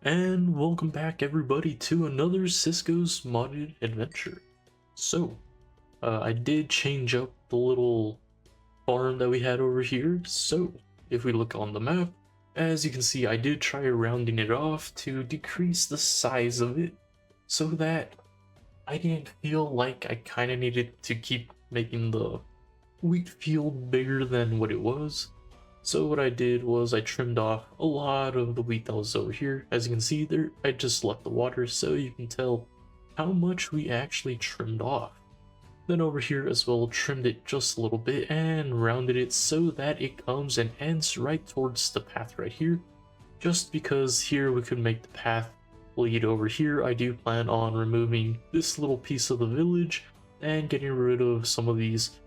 And welcome back everybody to another Cisco's modded adventure. So, I did change up the little farm that we had over here. So, if we look on the map, as you can see, I did try rounding it off to decrease the size of it so that I didn't feel like I kind of needed to keep making the wheat field bigger than what it was. So what I did was I trimmed off a lot of the wheat that was over here. As you can see there, I just left the water so you can tell how much we actually trimmed off. Then over here as well, trimmed it just a little bit and rounded it so that it comes and ends right towards the path right here. Just because here we could make the path lead over here, I do plan on removing this little piece of the village and getting rid of some of these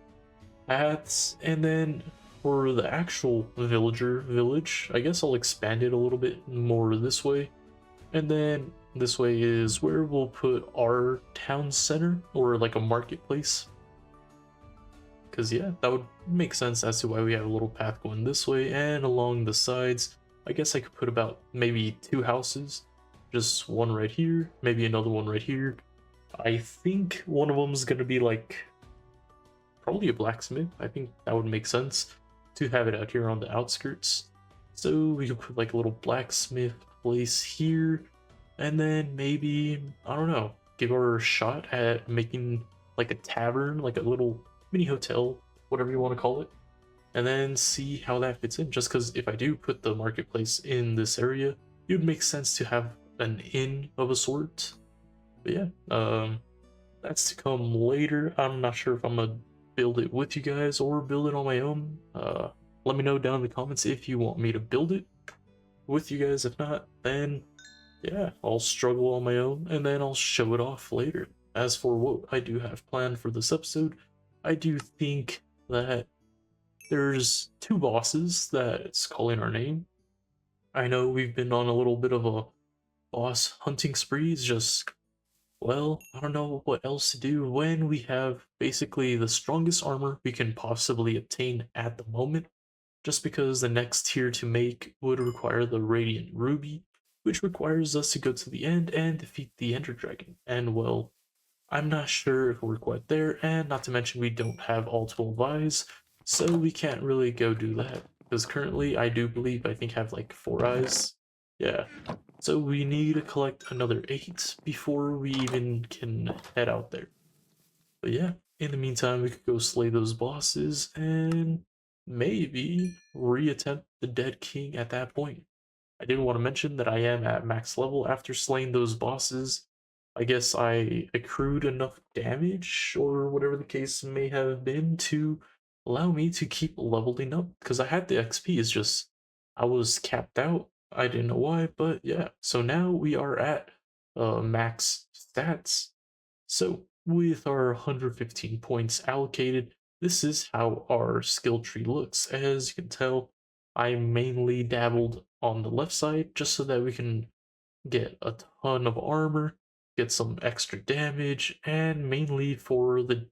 paths, and then for the actual village, I guess I'll expand it a little bit more this way. And then this way is where we'll put our town center, or like a marketplace. Because yeah, that would make sense as to why we have a little path going this way, and along the sides, I guess I could put about maybe 2 houses. Just one right here, maybe another one right here. I think one of them is going to be like probably a blacksmith. I think that would make sense to have it out here on the outskirts. So we could put like a little blacksmith place here, and then maybe, I don't know, give her a shot at making like a tavern, like a little mini hotel, whatever you want to call it, and then see how that fits in. Just because if I do put the marketplace in this area, it would make sense to have an inn of a sort. But yeah, that's to come later. I'm not sure if I'm gonna build it with you guys or build it on my own. Let me know down in the comments if you want me to build it with you guys. If not, then yeah, I'll struggle on my own and then I'll show it off later. As for what I do have planned for this episode, I do think that there's 2 bosses that's calling our name. I know we've been on a little bit of a boss hunting spree. It's just, well, I don't know what else to do when we have basically the strongest armor we can possibly obtain at the moment, just because the next tier to make would require the Radiant Ruby, which requires us to go to the end and defeat the Ender Dragon. And well, I'm not sure if we're quite there, and not to mention we don't have all 12 eyes, so we can't really go do that. Because currently I do believe I think have like 4 eyes. Yeah. So we need to collect another 8 before we even can head out there. But yeah, in the meantime, we could go slay those bosses and maybe reattempt the Dead King at that point. I did want to mention that I am at max level after slaying those bosses. I guess I accrued enough damage, or whatever the case may have been, to allow me to keep leveling up. Because I had the XP, it's just I was capped out. I didn't know why, but yeah. So now we are at max stats. So with our 115 points allocated, this is how our skill tree looks. As you can tell, I mainly dabbled on the left side just so that we can get a ton of armor, get some extra damage, and mainly for the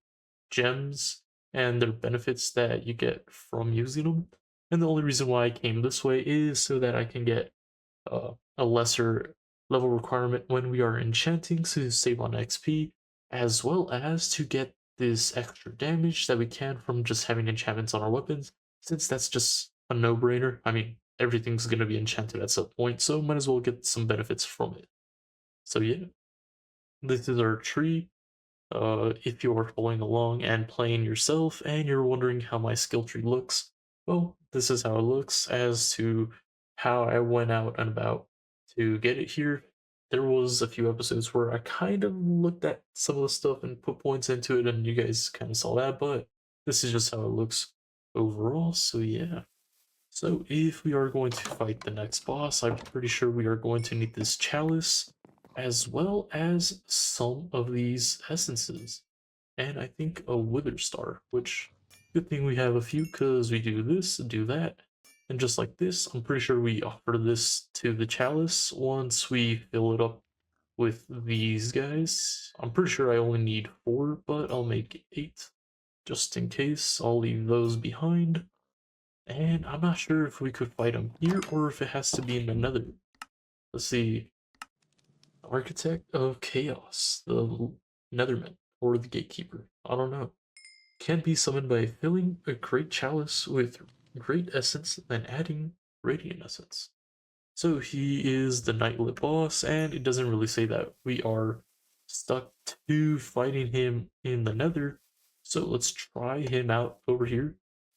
gems and their benefits that you get from using them. And the only reason why I came this way is so that I can get a lesser level requirement when we are enchanting to save on XP, as well as to get this extra damage that we can from just having enchantments on our weapons, since that's just a no-brainer. I mean, everything's going to be enchanted at some point, so might as well get some benefits from it. So yeah, this is our tree. If you're following along and playing yourself and you're wondering how my skill tree looks, well, this is how it looks. As to how I went out and about to get it here, there was a few episodes where I kind of looked at some of the stuff and put points into it, and you guys kind of saw that, but this is just how it looks overall, so yeah. So if we are going to fight the next boss, I'm pretty sure we are going to need this chalice, as well as some of these essences. And I think a wither star, which, good thing we have a few, because we do this, do that, and just like this, I'm pretty sure we offer this to the chalice once we fill it up with these guys. I'm pretty sure I only need 4, but I'll make 8, just in case. I'll leave those behind. And I'm not sure if we could fight him here or if it has to be in another. Let's see. Architect of Chaos, the Netherman, or the Gatekeeper. I don't know. Can be summoned by filling a great chalice with great essence, then adding radiant essence. So he is the Knightlit boss, and it doesn't really say that we are stuck to fighting him in the Nether. So let's try him out over here.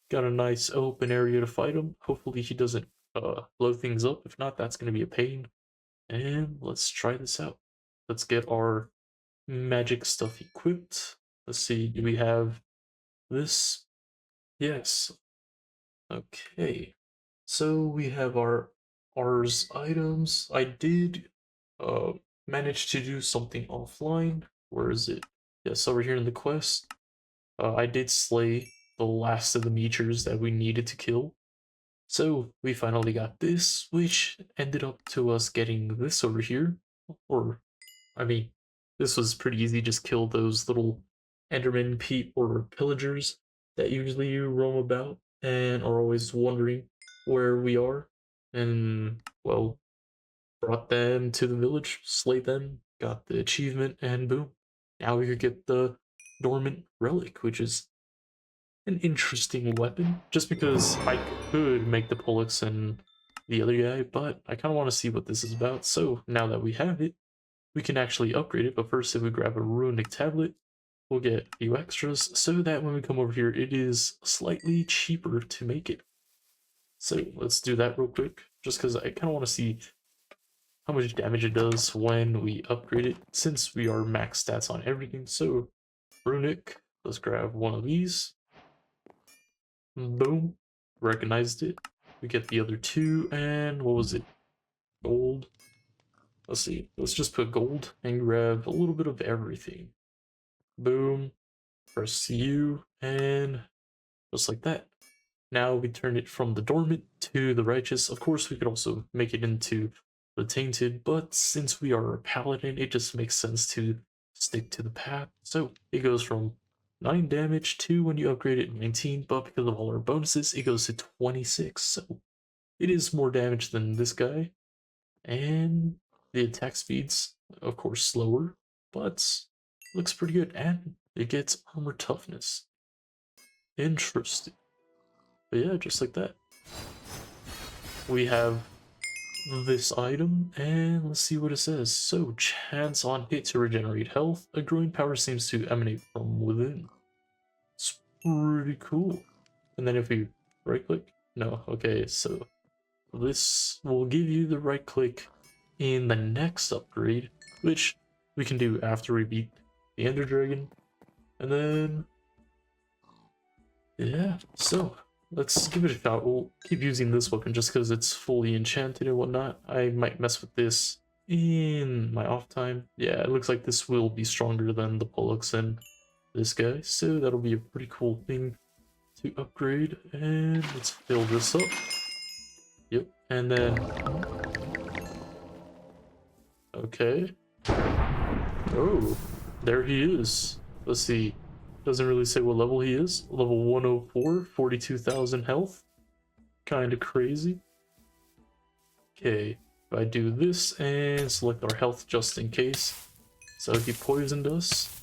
Got a nice open area to fight him. Hopefully he doesn't blow things up. If not, that's going to be a pain. And let's try this out. Let's get our magic stuff equipped. Let's see, do we have this? Yes. Okay. So we have our R's items. I did uh manage to do something offline. Where is it? Yes, over here in the quest. I did slay the last of the meteors that we needed to kill. So we finally got this, which ended up to us getting this over here. Or, I mean, this was pretty easy. Just kill those little Enderman peep or pillagers that usually roam about and are always wondering where we are. And, well, brought them to the village, slayed them, got the achievement, and boom. Now we could get the dormant relic, which is an interesting weapon, just because I could make the Pollux and the other guy, but I kind of want to see what this is about. So now that we have it, we can actually upgrade it. But first, if we grab a runic tablet, we'll get a few extras so that when we come over here, it is slightly cheaper to make it. So let's do that real quick, just because I kind of want to see how much damage it does when we upgrade it, since we are max stats on everything. So runic, let's grab one of these. Boom. Recognized it. We get the other two, and what was it? Gold. Let's see. Let's just put gold and grab a little bit of everything. Boom. Press U, and just like that. Now we turn it from the dormant to the righteous. Of course, we could also make it into the tainted, but since we are a paladin, it just makes sense to stick to the path. So it goes from 9 damage to, when you upgrade it, 19, but because of all our bonuses, it goes to 26. So it is more damage than this guy. And the attack speed's, of course, slower, but looks pretty good. And it gets armor toughness. Interesting. But yeah, just like that. We have this item, and let's see what it says. So, chance on hit to regenerate health. A growing power seems to emanate from within. It's pretty cool. And then if we right click, no, okay, so this will give you the right click in the next upgrade, which we can do after we beat the Ender Dragon. And then, yeah, so let's give it a shot. We'll keep using this weapon just because it's fully enchanted and whatnot. I might mess with this in my off time. Yeah, it looks like this will be stronger than the Pollux and this guy, so that'll be a pretty cool thing to upgrade. And let's fill this up. Yep, and then... okay. Oh, there he is. Let's see. Doesn't really say what level he is. Level 104, 42,000 health. Kinda crazy. Okay, if I do this and select our health just in case. So he poisoned us.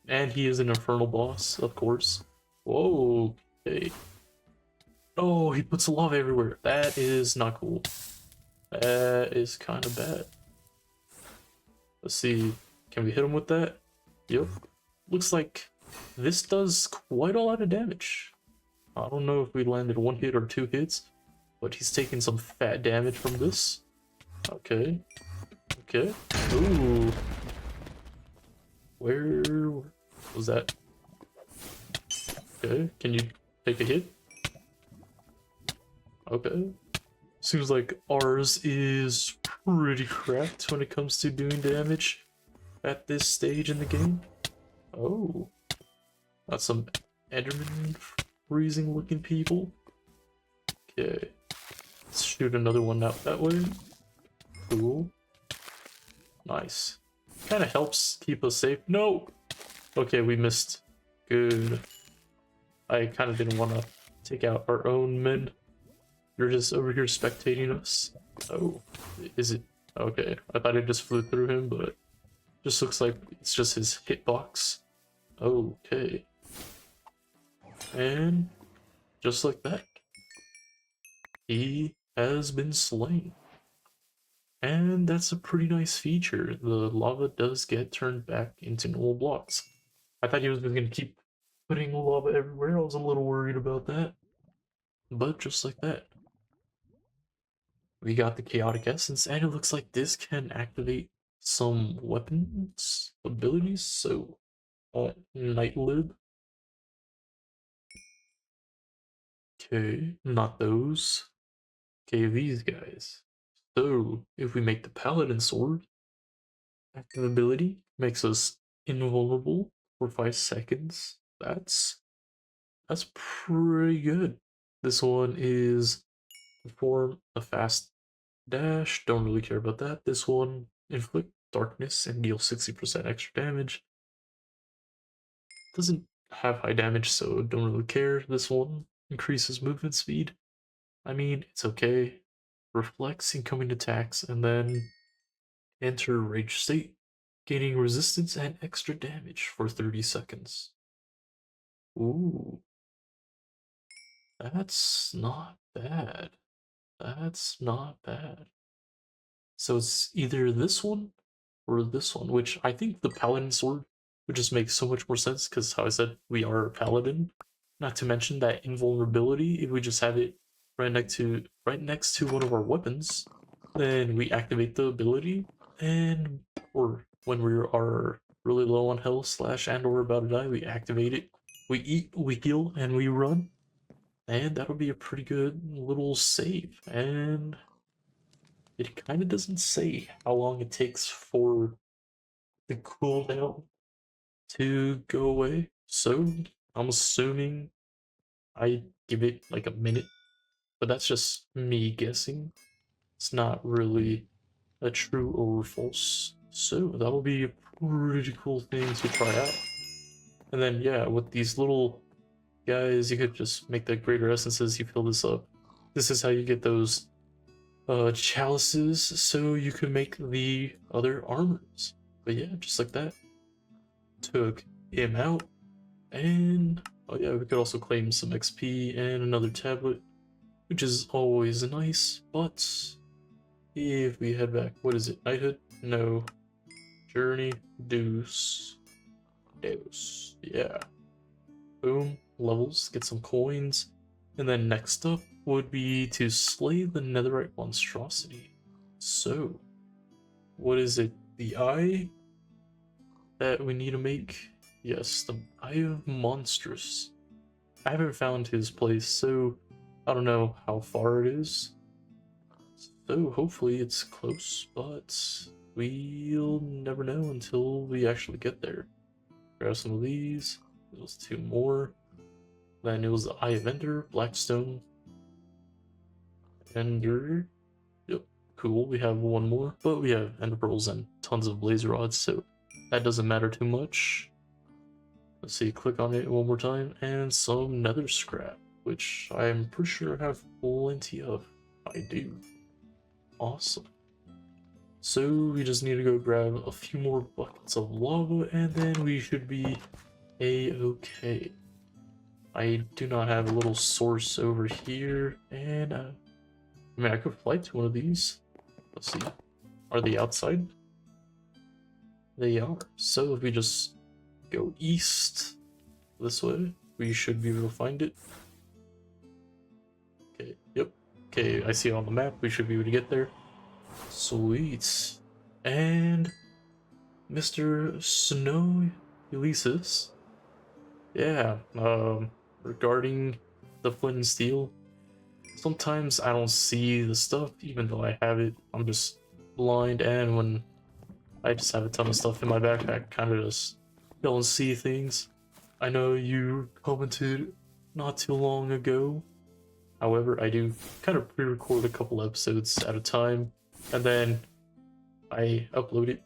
And he is an infernal boss, of course. Whoa, okay. Oh, he puts lava everywhere. That is not cool. That is kind of bad. Let's see. Can we hit him with that? Yep. Looks like this does quite a lot of damage. I don't know if we landed 1 hit or 2 hits, but he's taking some fat damage from this. Okay. Okay. Ooh. Where was that? Okay. Can you take a hit? Okay. Seems like ours is pretty cracked when it comes to doing damage at this stage in the game. Oh. Got some Enderman freezing looking people. Okay. Let's shoot another one out that way. Cool. Nice. Kind of helps keep us safe. No! Okay, we missed. Good. I kind of didn't want to take out our own men. You're just over here spectating us. Oh, is it Okay, I thought it just flew through him, but just looks like it's just his hitbox. Okay. And just like that, he has been slain. And that's a pretty nice feature. The lava does get turned back into normal blocks. I thought he was going to keep putting lava everywhere. I was a little worried about that. But just like that, we got the chaotic essence, and it looks like this can activate some weapons abilities. So, night lib. Okay, not those. Okay, these guys. So, if we make the paladin sword, active ability makes us invulnerable for 5 seconds. That's pretty good. This one is perform a fast dash. Don't really care about that. This one inflict darkness and deal 60% extra damage. Doesn't have high damage, so don't really care. This one increases movement speed. I mean, it's okay. Reflects incoming attacks, and then enter rage state, gaining resistance and extra damage for 30 seconds. Ooh, that's not bad. That's not bad. So it's either this one or this one, which I think the paladin sword would just make so much more sense because, how I said, we are a paladin. Not to mention that invulnerability, if we just have it right next to one of our weapons, then we activate the ability, and or when we are really low on health slash and or about to die, we activate it. We eat, we heal, and we run, and that'll be a pretty good little save. And it kind of doesn't say how long it takes for the cooldown to go away, so I'm assuming I give it like a minute, but that's just me guessing. It's not really a true or false, so that'll be a pretty cool thing to try out. And then, yeah, with these little guys, you could just make the greater essences. You fill this up. This is how you get those chalices, so you can make the other armors. But yeah, just like that. Took him out, and oh yeah, we could also claim some XP and another tablet, which is always nice. But if we head back, what is it? Knighthood? No. Journey, Deuce, Deus. Yeah. Boom. Levels, get some coins. And then next up would be to slay the netherite monstrosity. So, what is it? The eye that we need to make? Yes, the Eye of Monstrous. I haven't found his place, so I don't know how far it is. So hopefully it's close, but we'll never know until we actually get there. Grab some of these. There's 2 more. Then it was the Eye of Ender, Blackstone, Ender. Yep, cool. We have 1 more, but we have Ender Pearls and tons of Blaze Rods, so that doesn't matter too much. Let's see, click on it 1 more time, and some nether scrap, which I'm pretty sure I have plenty of. I do. Awesome. So we just need to go grab a few more buckets of lava, and then we should be a-okay. I do not have a little source over here, and I mean, I could fly to one of these. Let's see. Are they outside? They are. So if we just go east this way, we should be able to find it. Okay, yep. Okay, I see it on the map. We should be able to get there. Sweet. And Mr. Snow Ulysses. Yeah, regarding the flint and steel, sometimes I don't see the stuff even though I have it. I'm just blind, and when I just have a ton of stuff in my backpack, kind of just don't see things. I know you commented not too long ago. However, I do kind of pre-record a couple episodes at a time, and then I upload it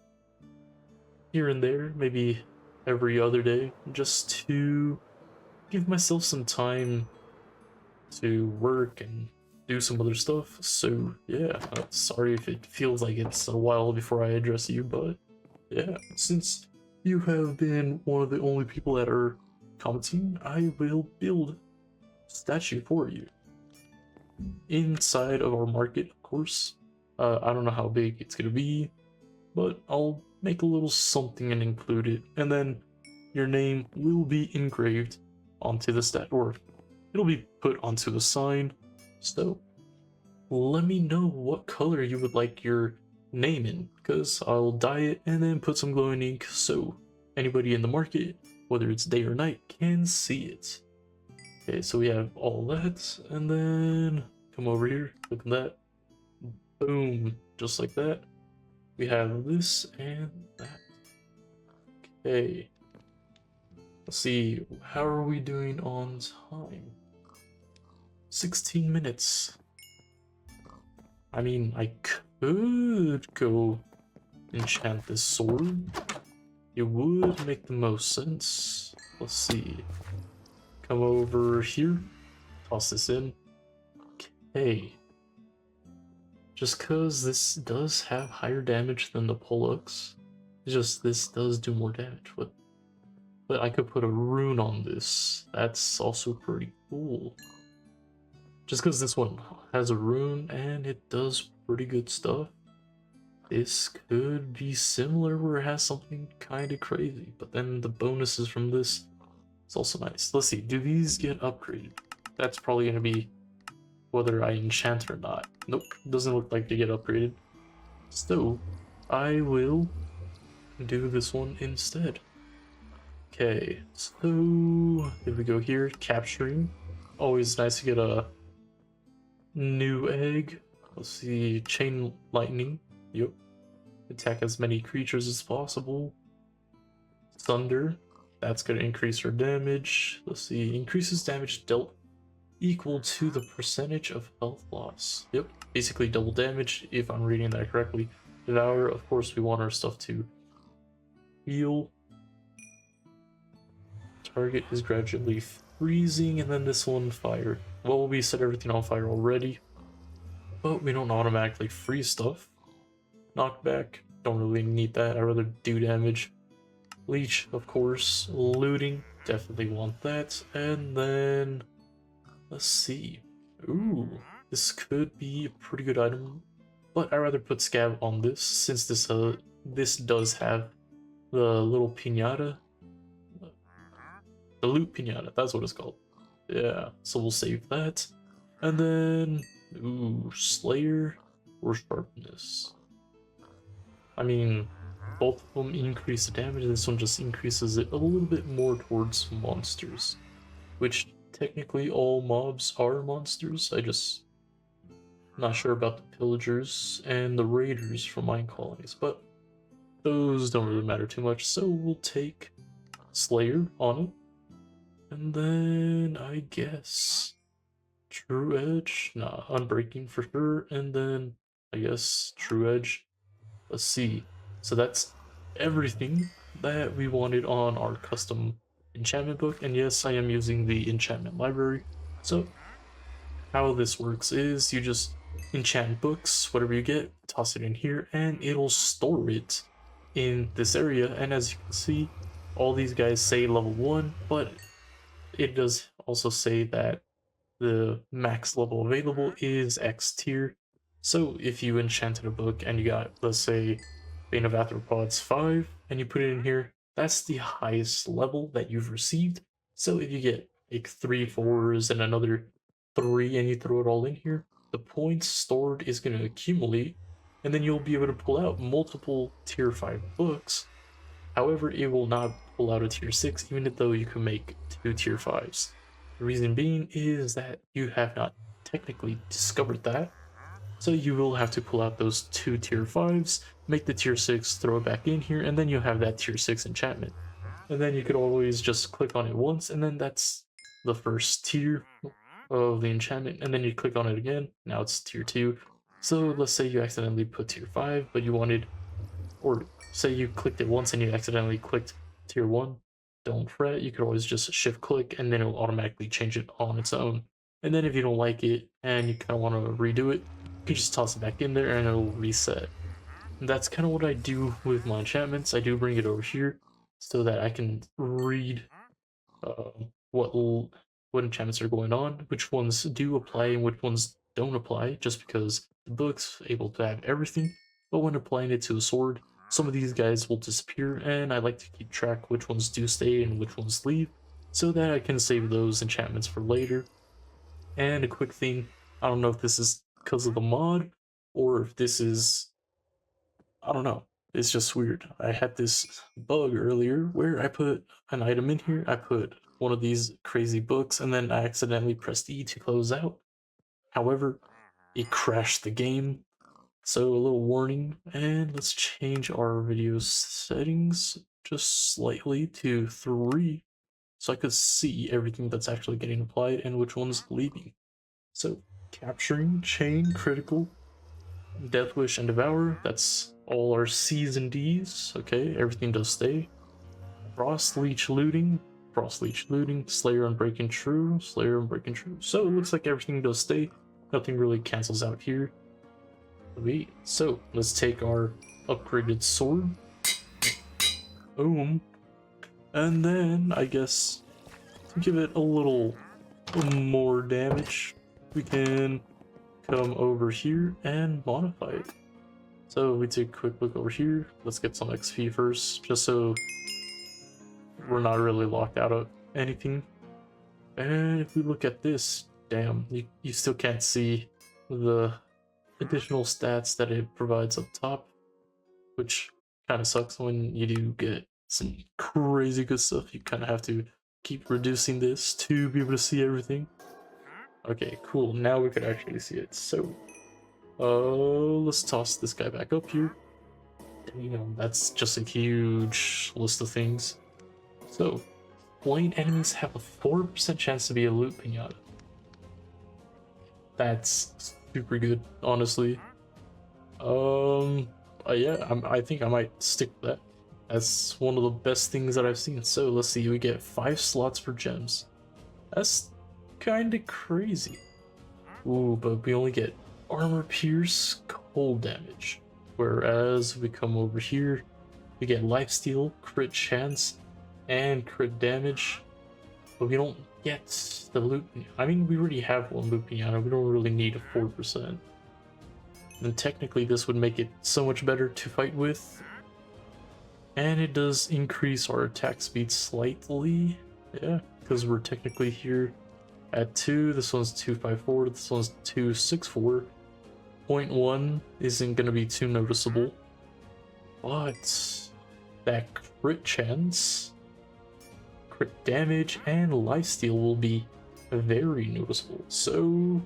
here and there, maybe every other day, just to give myself some time to work and do some other stuff. So yeah, sorry if it feels like it's a while before I address you, but yeah, since you have been one of the only people that are commenting, I will build a statue for you inside of our market, of course. I don't know how big it's gonna be, but I'll make a little something and include it, and then your name will be engraved onto the stat, or it'll be put onto the sign. So let me know what color you would like your name in, because I'll dye it and then put some glowing ink so anybody in the market, whether it's day or night, can see it. Okay, so we have all that, and then come over here, look at that. Boom, just like that. We have this and that. Okay. Let's see, how are we doing on time? 16 minutes. I mean, I could go enchant this sword. It would make the most sense. Let's see. Come over here. Toss this in. Okay. Just because this does have higher damage than the Pollux, it's just this does do more damage. But I could put a rune on this. That's also pretty cool. Just because this one has a rune and it does pretty good stuff, this could be similar where it has something kind of crazy. But then the bonuses from this is also nice. Let's see, do these get upgraded? That's probably going to be whether I enchant or not. Nope, doesn't look like they get upgraded. So I will do this one instead. Okay, so if we go here, capturing. Always nice to get a new egg. Let's see, chain lightning. Yep. Attack as many creatures as possible. Thunder. That's gonna increase our damage. Let's see, increases damage dealt equal to the percentage of health loss. Yep, basically double damage if I'm reading that correctly. Devour, of course, we want our stuff to heal. Target is gradually freezing, and then this one fire. Well, we set everything on fire already, but we don't automatically freeze stuff. Knockback, don't really need that. I'd rather do damage. Leech, of course. Looting, definitely want that. And then let's see. Ooh, this could be a pretty good item, but I'd rather put Scab on this since this does have the little pinata. The loot pinata, that's what it's called. Yeah, so we'll save that. And then, ooh, Slayer or Sharpness. I mean, both of them increase the damage. This one just increases it a little bit more towards monsters, which technically all mobs are monsters. I just not sure about the pillagers and the raiders from mine colonies, but those don't really matter too much. So we'll take Slayer on it. And then I guess True Edge, nah, Unbreaking for sure, and then I guess True Edge. Let's see. So that's everything that we wanted on our custom enchantment book, and yes, I am using the enchantment library. So how this works is you just enchant books, whatever you get, toss it in here, and it'll store it in this area. And as you can see, all these guys say level 1, but it does also say that the max level available is X tier. So if you enchanted a book and you got, let's say, Bane of Arthropods 5, and you put it in here, that's the highest level that you've received. So if you get like 3 4s and another 3 and you throw it all in here, the points stored is going to accumulate, and then you'll be able to pull out multiple tier 5 books. However, it will not pull out a tier 6, even though you can make 2 tier 5s. The reason being is that you have not technically discovered that, so you will have to pull out those 2 tier 5s, make the tier 6, throw it back in here, and then you have that tier 6 enchantment. And then you could always just click on it once, and then that's the first tier of the enchantment, and then you click on it again, now it's tier 2. So let's say you accidentally put tier 5, but you wanted, or say you clicked it once and you accidentally clicked tier 1, don't fret, you could always just shift click and then it'll automatically change it on its own. And then if you don't like it and you kind of want to redo it, you can just toss it back in there and it'll reset. And that's kind of what I do with my enchantments. I do bring it over here so that I can read uh, what what enchantments are going on, which ones do apply and which ones don't apply, just because the book's able to have everything, but when applying it to a sword, some of these guys will disappear, and I like to keep track which ones do stay and which ones leave, so that I can save those enchantments for later. And a quick thing, I don't know if this is because of the mod, or if this is, I don't know, it's just weird. I had this bug earlier where I put an item in here, I put one of these crazy books, and then I accidentally pressed E to close out. However, it crashed the game. So a little warning, and let's change our video settings just slightly to 3 so I could see everything that's actually getting applied and which one's leaving. So capturing, chain, critical, death wish, and devour, that's all our C's and D's. Okay, everything does stay. Frost leech looting, slayer unbreaking true, slayer unbreaking true. So it looks like everything does stay. Nothing really cancels out here. Sweet. So let's take our upgraded sword. Boom. And then I guess to give it a little more damage, we can come over here and modify it. So we take a quick look over here. Let's get some XP first, just so we're not really locked out of anything. And if we look at this, damn, you still can't see the additional stats that it provides up top, which kind of sucks. When you do get some crazy good stuff, you kind of have to keep reducing this to be able to see everything. Okay, cool, now we could actually see it. So let's toss this guy back up here. Damn, that's just a huge list of things. So blind enemies have a 4% chance to be a loot pinata. That's super good, honestly. Yeah, I think I might stick with that. That's one of the best things that I've seen. So let's see, we get 5 slots for gems. That's kind of crazy. Ooh, but we only get armor pierce, cold damage. Whereas we come over here, we get lifesteal, crit chance, and crit damage. But we don't get the loot. I mean, we already have one loot piano. We don't really need a 4%. And technically this would make it so much better to fight with. And it does increase our attack speed slightly. Yeah, because we're technically here at 2. This one's 254. This one's 264. 0.1 isn't going to be too noticeable. But that crit chance, crit damage, and lifesteal will be very noticeable. So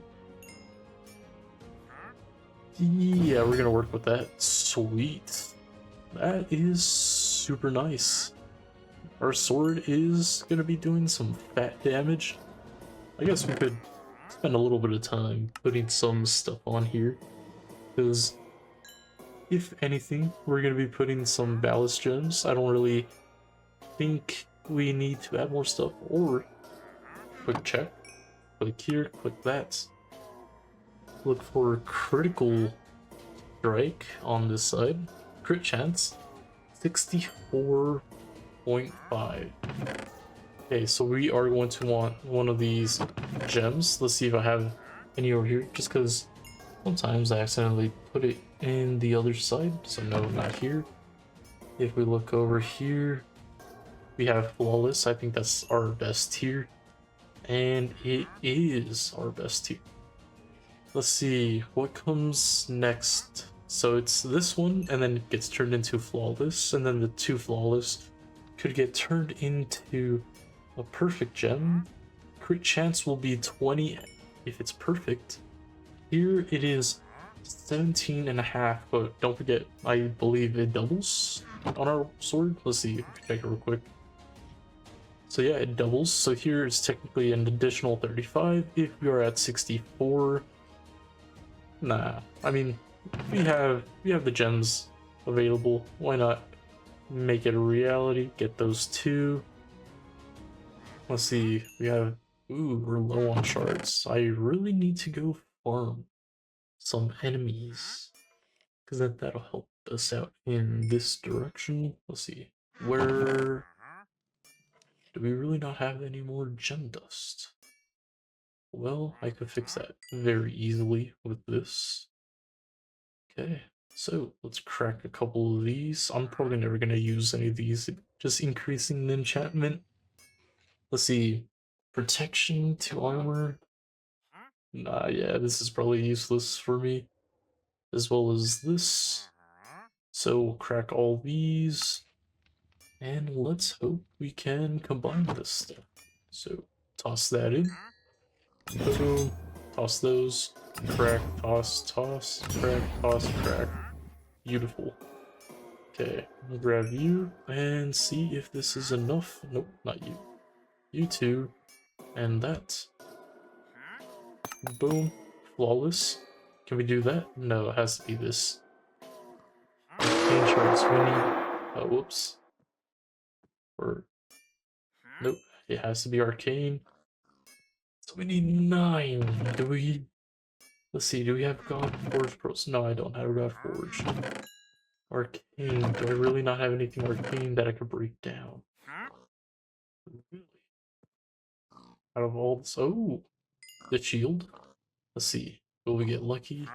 yeah, we're gonna work with that. Sweet. That is super nice. Our sword is gonna be doing some fat damage. I guess we could spend a little bit of time putting some stuff on here, because if anything, we're gonna be putting some ballast gems. I don't really think we need to add more stuff. Or quick check, click here, click that. Look for critical strike on this side. Crit chance 64.5. Okay, so we are going to want one of these gems. Let's see if I have any over here, just because sometimes I accidentally put it in the other side. So no, not here. If we look over here, we have flawless. I think that's our best tier, and it is our best tier. Let's see what comes next. So it's this one, and then it gets turned into flawless, and then the 2 flawless could get turned into a perfect gem. Crit chance will be 20 if it's perfect. Here it is 17.5, but don't forget, I believe it doubles on our sword. Let's see, check it real quick. So yeah, it doubles. So here it's technically an additional 35 if we are at 64. Nah, I mean, we have the gems available. Why not make it a reality? Get those 2. Let's see, we have Ooh, we're low on shards. I really need to go farm some enemies. Because that'll help us out in this direction. Let's see. Where do we really not have any more gem dust? Well, I could fix that very easily with this. Okay, so let's crack a couple of these. I'm probably never going to use any of these, just increasing the enchantment. Let's see, protection to armor. Nah, yeah, this is probably useless for me, as well as this. So we'll crack all these, and let's hope we can combine this stuff. So toss that in. Boom. Toss those. Crack, toss, toss, crack, toss, crack. Beautiful. Okay, I'll grab you and see if this is enough. Nope, not you. You two. And that. Boom. Flawless. Can we do that? No, it has to be this. Arcane shards. We need. Oh, whoops. Or. Nope. It has to be arcane. So we need 9. Do we. Let's see, do we have God Forge Pros? No, I don't have God Forge. Arcane. Do I really not have anything arcane that I could break down? Really? Out of all this. Oh! The shield. Let's see. Will we get lucky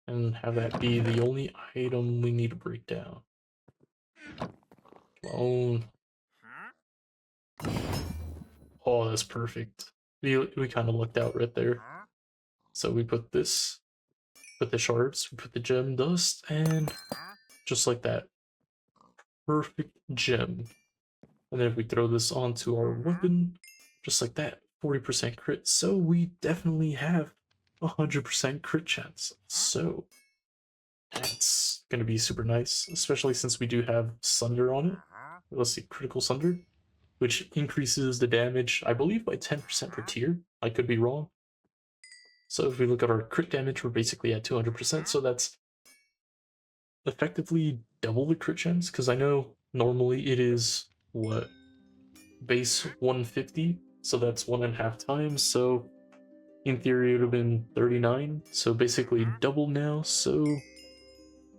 and have that be the only item we need to break down? Come on. Oh, that's perfect. We kind of lucked out right there. So we put this, put the shards, we put the gem dust, and just like that. Perfect gem. And then if we throw this onto our weapon, just like that, 40% crit. So we definitely have 100% crit chance. So that's gonna be super nice, especially since we do have Sunder on it. Let's see, critical Sunder, which increases the damage, I believe, by 10% per tier. I could be wrong. So if we look at our crit damage, we're basically at 200%. So that's effectively double the crit chance, because I know normally it is what, base 150, so that's 1.5 times. So in theory it would have been 39, so basically double now. So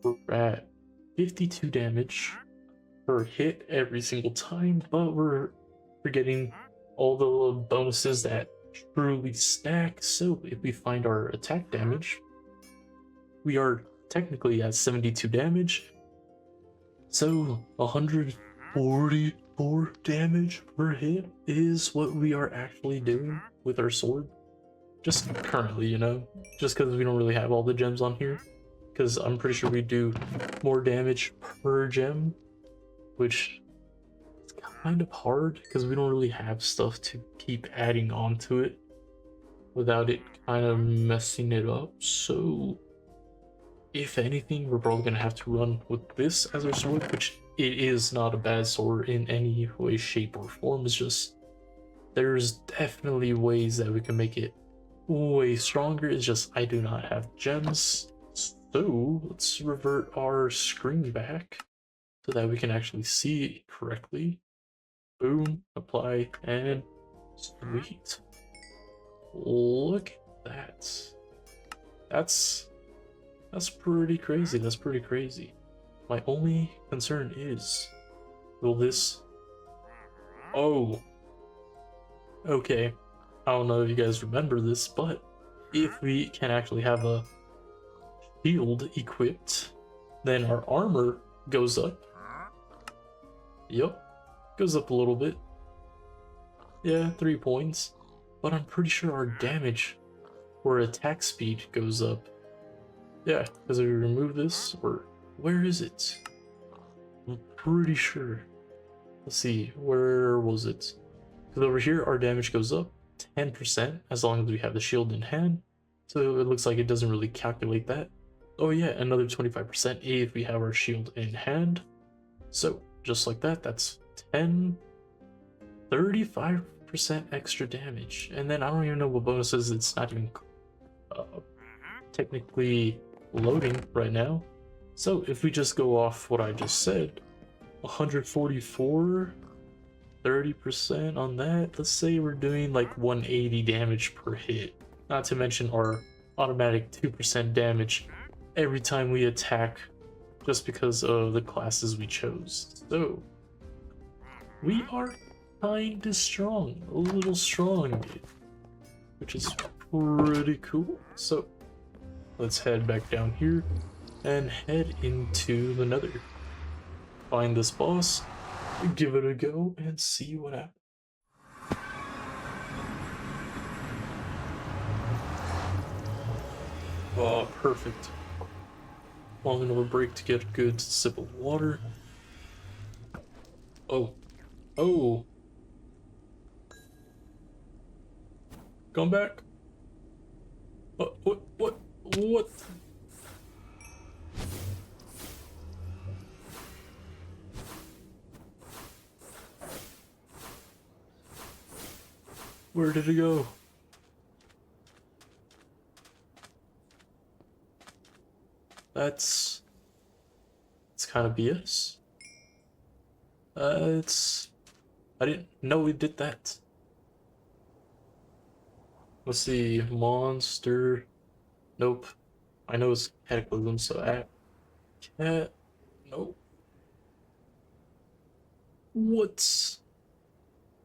we're at 52 damage per hit every single time, but we're getting all the bonuses that truly stack. So if we find our attack damage, we are technically at 72 damage, so 144 damage per hit is what we are actually doing with our sword. Just currently, you know, just because we don't really have all the gems on here, because I'm pretty sure we do more damage per gem, which is kind of hard because we don't really have stuff to keep adding onto it without it kind of messing it up. So if anything, we're probably gonna have to run with this as our sword, which it is not a bad sword in any way, shape, or form. It's just there's definitely ways that we can make it way stronger. It's just I do not have gems. So let's revert our screen back so that we can actually see it correctly. Boom, apply, and sweet. Look at that. That's pretty crazy. That's pretty crazy. My only concern is, will this... Oh. Okay. I don't know if you guys remember this, but if we can actually have a shield equipped, then our armor goes up. Yup. Goes up a little bit. Yeah, 3 points. But I'm pretty sure our damage or attack speed goes up. Yeah, because if we remove this, or where is it? I'm pretty sure. Let's see, where was it? Because over here, our damage goes up 10% as long as we have the shield in hand. So it looks like it doesn't really calculate that. Oh yeah, another 25% if we have our shield in hand. So just like that, that's 35% extra damage. And then I don't even know what bonuses, it's not even technically loading right now. So if we just go off what I just said, 144 30% on that. Let's say we're doing like 180 damage per hit. Not to mention our automatic 2% damage every time we attack, just because of the classes we chose. So we are kinda strong, a little strong, which is pretty cool. So let's head back down here and head into the Nether. Find this boss, give it a go, and see what happens. Oh, perfect. Long enough a break to get a good sip of water. Oh. Oh. Come back. What? Where did it go? It's kind of BS. I didn't know we did that. Let's see, monster. Nope. I know it's cataclysm, so cat. Nope. What's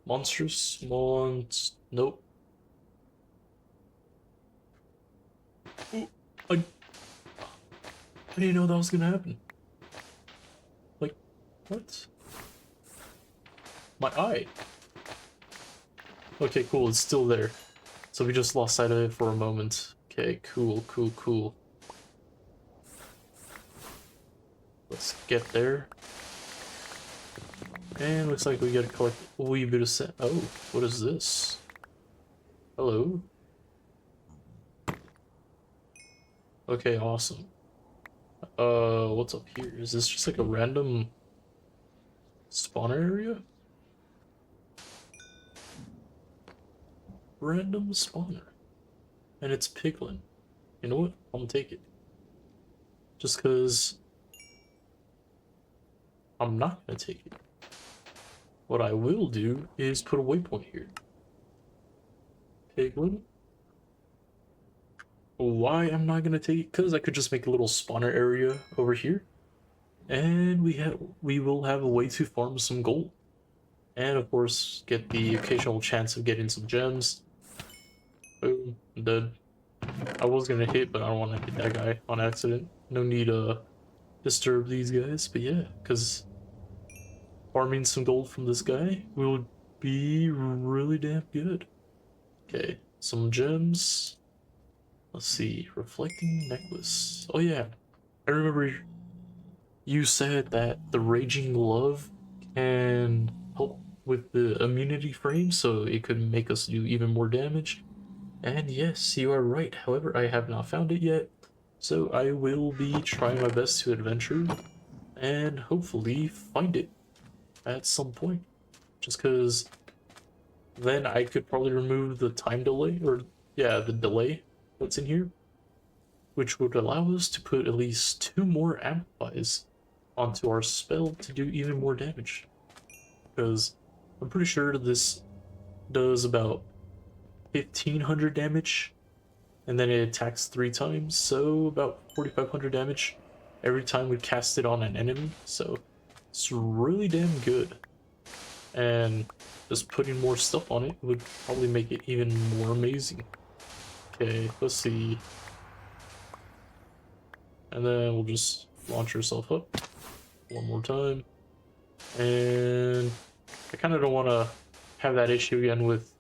monstrous? Nope. Ooh, I didn't know that was gonna happen. Like, what? My eye. Okay, cool, it's still there. So we just lost sight of it for a moment. Okay, cool. Let's get there. And looks like we gotta collect a wee bit of sand. Oh, what is this? Hello? Okay, awesome. What's up here? Is this just like a random spawner area? Random spawner. And it's piglin. You know what? I'm gonna take it. Just cause I'm not gonna take it. What I will do is put a waypoint here. Piglin. Why I'm not gonna take it? Because I could just make a little spawner area over here. And we will have a way to farm some gold. And of course, get the occasional chance of getting some gems. Boom, dead. I was gonna hit, but I don't want to hit that guy on accident. No need to disturb these guys, but yeah, because farming some gold from this guy will be really damn good. Okay, some gems. Let's see, reflecting necklace. Oh yeah, I remember you said that the raging glove can help with the immunity frame, so it could make us do even more damage. And yes, you are right. However, I have not found it yet, so I will be trying my best to adventure and hopefully find it at some point. Just because then I could probably remove the time delay, or yeah, the delay that's in here, which would allow us to put at least 2 more amplifies onto our spell to do even more damage. Because I'm pretty sure this does about 1500 damage, and then it attacks 3 times, so about 4500 damage every time we cast it on an enemy. So it's really damn good, and just putting more stuff on it would probably make it even more amazing. Okay, let's see, and then we'll just launch yourself up one more time. And I kind of don't want to have that issue again with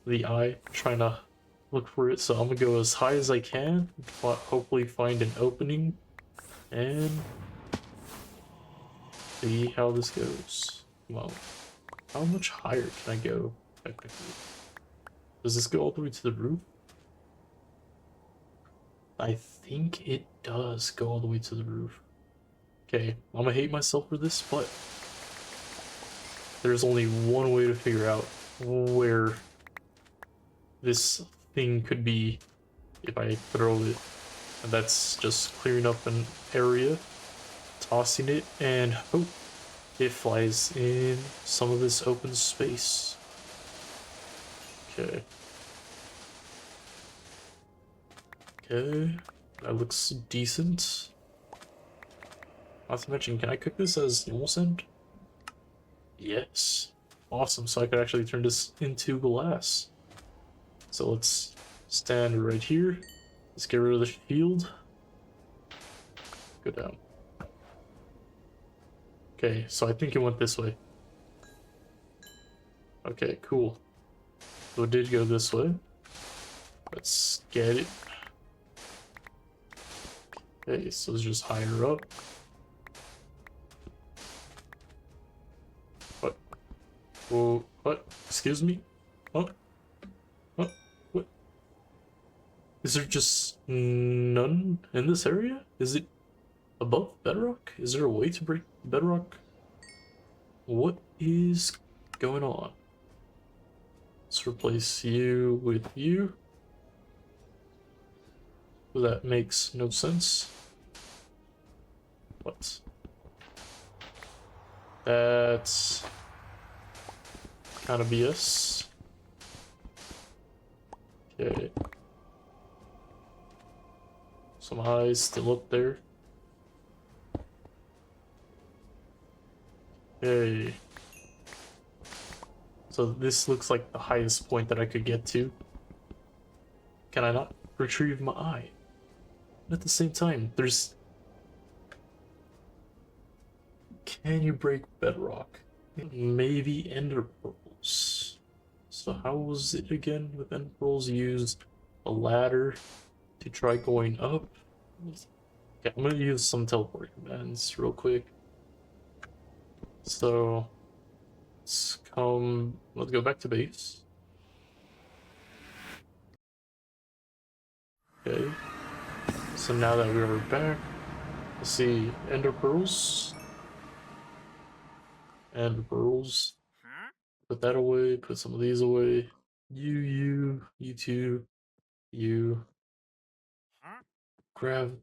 the eye trying to look for it, so I'm gonna go as high as I can, but hopefully find an opening and see how this goes. Well, how much higher can I go technically? Does this go all the way to the roof? I think it does go all the way to the roof. Okay, I'm gonna hate myself for this, but there's only one way to figure out where this thing could be if I throw it, and that's just clearing up an area, tossing it, and hope it flies in some of this open space. Okay. Okay, that looks decent. Not to mention, can I cook this as normal sand? Yes. Awesome, so I could actually turn this into glass. So let's stand right here. Let's get rid of the shield. Go down. Okay, so I think it went this way. Okay, cool. So it did go this way. Let's get it. Okay, so it's just higher up. What? Whoa, what? Excuse me? What? What? What? Is there just none in this area? Is it above bedrock? Is there a way to break bedrock? What is going on? Let's replace you with you. Well, that makes no sense. What? That's kind of BS. Okay. Some highs still up there. Okay. So this looks like the highest point that I could get to. Can I not retrieve my eye? At the same time, there's... Can you break bedrock? Maybe ender pearls. So how was it again with ender pearls? Use a ladder to try going up. Okay, I'm gonna use some teleport commands real quick. So let's go back to base. Okay. So now that we are back, let's see, ender pearls. Ender pearls. Put that away, put some of these away. You two, you. Grab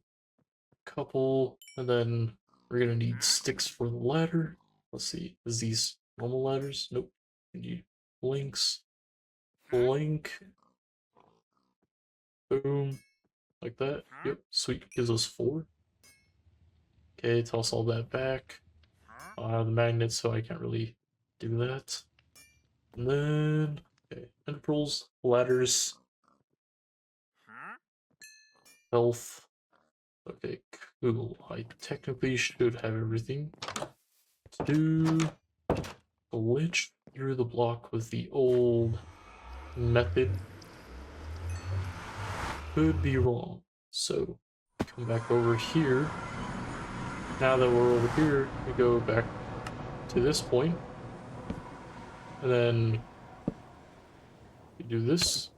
a couple, and then we're gonna need sticks for the ladder. Let's see, is these normal ladders? Nope. We need blinks. Blink. Boom. Like that. Yep, sweet. Gives us 4. Okay, toss all that back. I have the magnets, so I can't really do that. And then, okay, ender pearls, ladders, health. Okay, cool. I technically should have everything. Let's do glitch through the block with the old method. Could be wrong. So, come back over here. Now that we're over here, we go back to this point. And then we do this.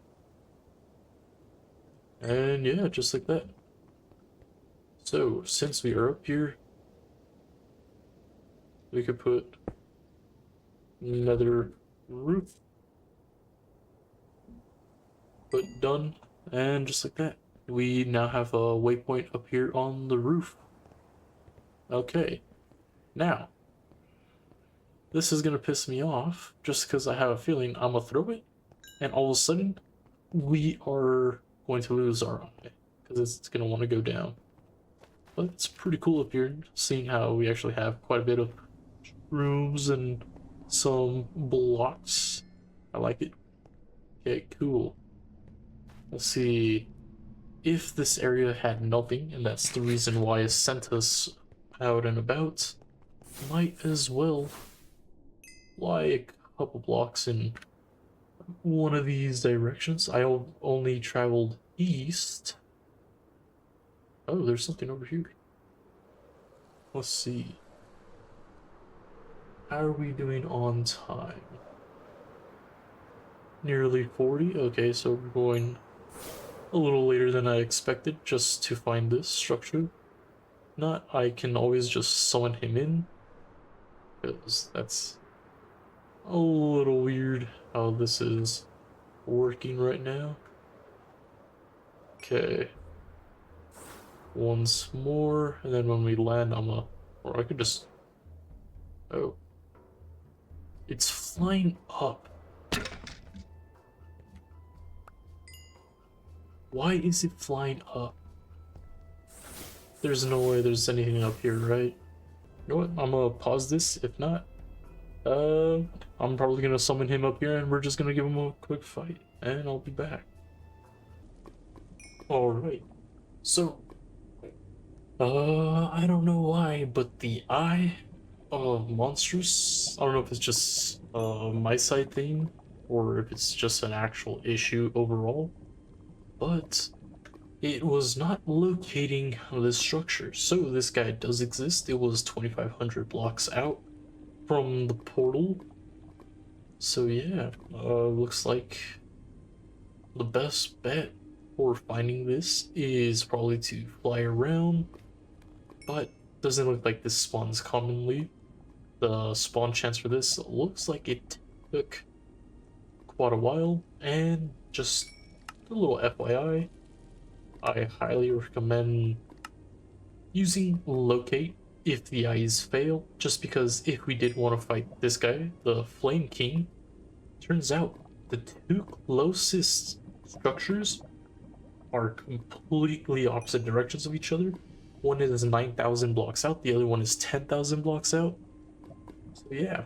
And yeah, just like that. So, since we are up here, we could put another roof. Put done, and just like that. We now have a waypoint up here on the roof. Okay, now, this is gonna piss me off, just because I have a feeling I'm gonna throw it, and all of a sudden, we are going to lose our eye, because it's gonna want to go down. But it's pretty cool up here, seeing how we actually have quite a bit of rooms and some blocks. I like it. Okay, cool. Let's see. If this area had nothing, and that's the reason why it sent us out and about, might as well fly a couple blocks in one of these directions. I only traveled east. Oh, there's something over here. Let's see. How are we doing on time? Nearly 40? Okay, so we're going a little later than I expected just to find this structure. Not, I can always just summon him in, because that's a little weird how this is working right now. Okay. Once more, and then when we land, or I could just Oh. It's flying up. Why is it flying up? There's no way there's anything up here, right? You know what? I'm gonna pause this. If not, I'm probably gonna summon him up here and we're just gonna give him a quick fight. And I'll be back. Alright. So, I don't know why, but the eye of monstrous, I don't know if it's just my side thing or if it's just an actual issue overall, but it was not locating this structure. So this guy does exist. It was 2,500 blocks out from the portal. So yeah, looks like the best bet for finding this is probably to fly around, but doesn't look like this spawns commonly. The spawn chance for this looks like it took quite a while, and just a little FYI, I highly recommend using locate if the eyes fail, just because if we did want to fight this guy, the Flame King, turns out the two closest structures are completely opposite directions of each other. One is 9,000 blocks out, the other one is 10,000 blocks out. So yeah,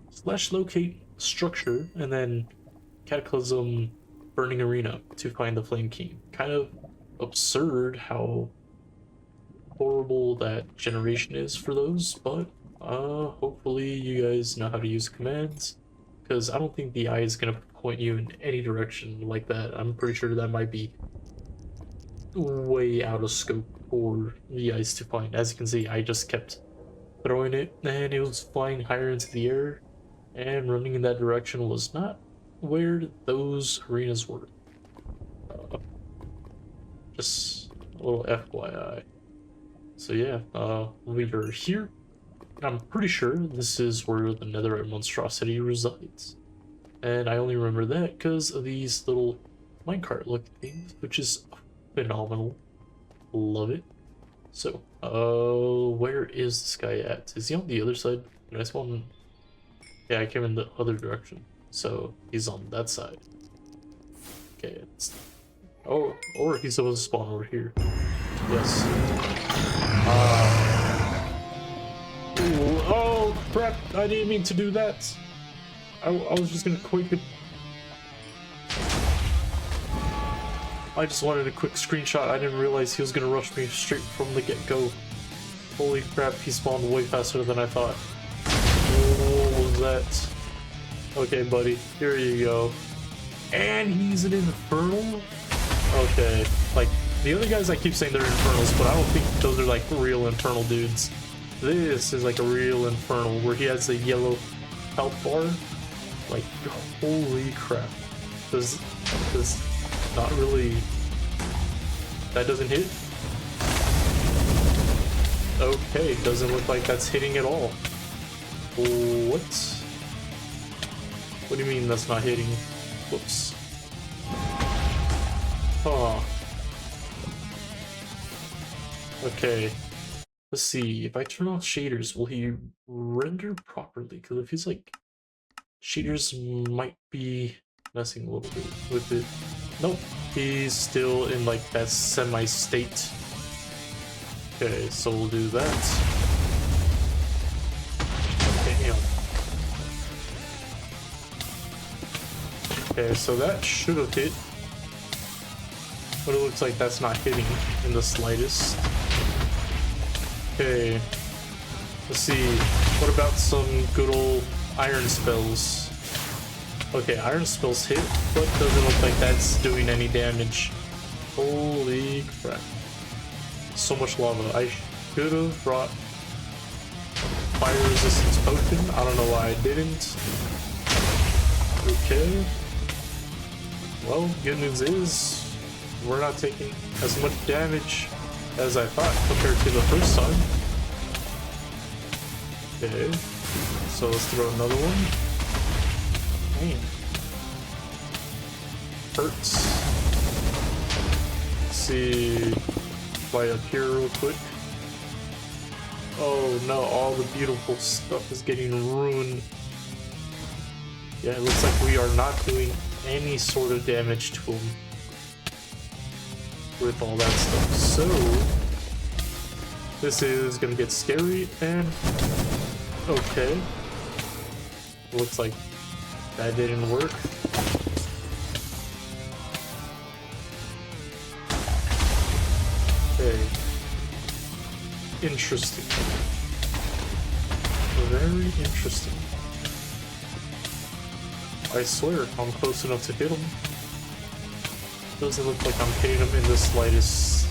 slash locate structure and then Cataclysm Burning Arena to find the Flame King. Kind of absurd how horrible that generation is for those, but hopefully you guys know how to use commands, because I don't think the eye is gonna point you in any direction like that. I'm pretty sure that might be way out of scope for the eyes to find. As you can see, I just kept throwing it and it was flying higher into the air, and running in that direction was not where those arenas were. Just a little FYI. So yeah, we are here. I'm pretty sure this is where the netherite monstrosity resides. And I only remember that because of these little minecart looking things, which is phenomenal. Love it. So, where is this guy at? Is he on the other side? Did I spawn? Yeah, I came in the other direction. So, he's on that side. Okay, it's... Oh, or he's supposed to spawn over here. Yes. Ooh, oh, crap! I didn't mean to do that! I was just gonna quick... I just wanted a quick screenshot. I didn't realize he was gonna rush me straight from the get-go. Holy crap, he spawned way faster than I thought. What was that? Okay, buddy, here you go. And he's an infernal? Okay, like, the other guys I keep saying they're infernals, but I don't think those are like real infernal dudes. This is like a real infernal where he has a yellow health bar. Like, holy crap. Does not really... That doesn't hit? Okay, doesn't look like that's hitting at all. What? What do you mean that's not hitting? Whoops. Huh. Okay. Let's see. If I turn off shaders, will he render properly? Because it feels like shaders might be messing a little bit with it. Nope. He's still in like that semi-state. Okay, so we'll do that. Damn. Okay, so that should have hit. But it looks like that's not hitting in the slightest. Okay. Let's see. What about some good old iron spells? Okay, iron spells hit, but doesn't look like that's doing any damage. Holy crap. So much lava. I should have brought fire resistance potion. I don't know why I didn't. Okay. Well, good news is we're not taking as much damage as I thought compared to the first time. Okay. So let's throw another one. Man. Hurts. Let's see. Fly up here real quick. Oh no, all the beautiful stuff is getting ruined. Yeah, it looks like we are not doing any sort of damage to him with all that stuff. So, this is gonna get scary, and okay. Looks like that didn't work. Okay. Interesting. Very interesting. I swear, I'm close enough to hit him. Doesn't look like I'm hitting him in the slightest.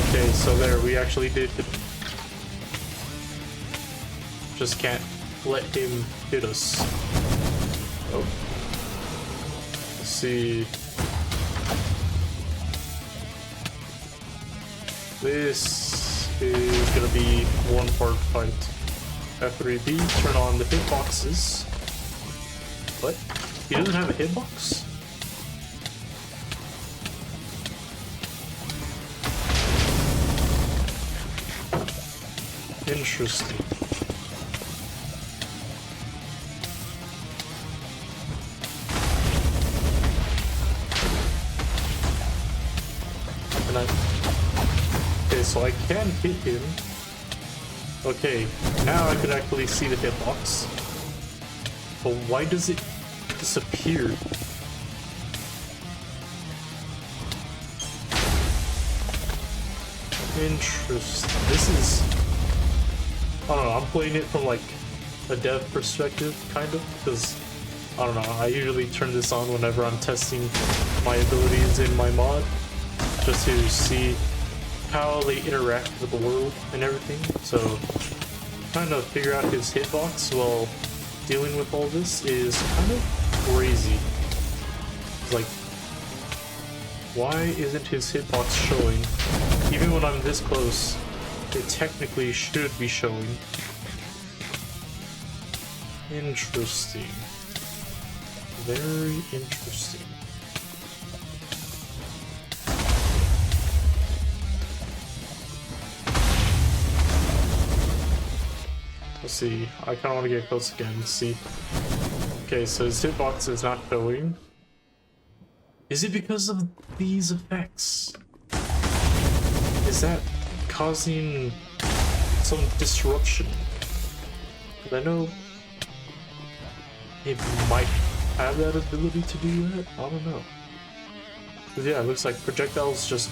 Okay, so there, we actually did hit him. Just can't let him hit us. Oh. Let's see. This is gonna be one part fight. F3B, turn on the hitboxes. What? He doesn't have a hitbox? Interesting. Can I? Okay, so I can hit him. Okay, now I can actually see the hitbox. But why does it disappear? Interesting. This is... I don't know, I'm playing it from like a dev perspective, kind of, because, I don't know, I usually turn this on whenever I'm testing my abilities in my mod, just to see how they interact with the world and everything. So, trying to figure out his hitbox while dealing with all this is kind of crazy. It's like, why isn't his hitbox showing? Even when I'm this close, it technically should be showing. Interesting. Very interesting. Let's see. I kind of want to get close again and see. Okay, so his hitbox is not showing. Is it because of these effects? Is that causing some disruption? Because I know it might have that ability to do that. I don't know. But yeah, it looks like projectiles just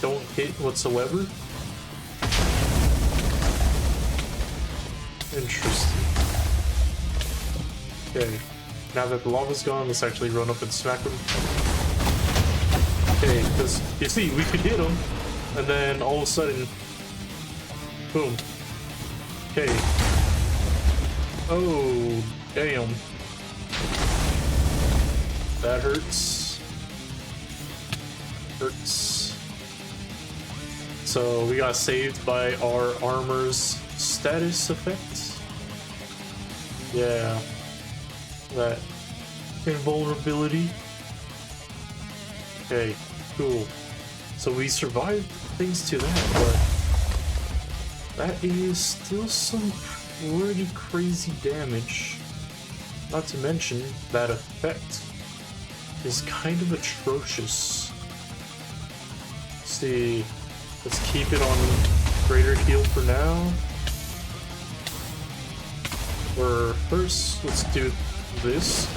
don't hit whatsoever. Interesting. Okay, now that the lava's gone, let's actually run up and smack him. Okay, because you see, we could hit him, and then all of a sudden, boom. Okay. Oh, damn. That hurts. Hurts. So we got saved by our armor's status effect. Yeah. That invulnerability. Okay, cool. So we survived thanks to that, but that is still some pretty crazy damage. Not to mention that effect is kind of atrocious. Let's see, let's keep it on greater heal for now. Or first, let's do this,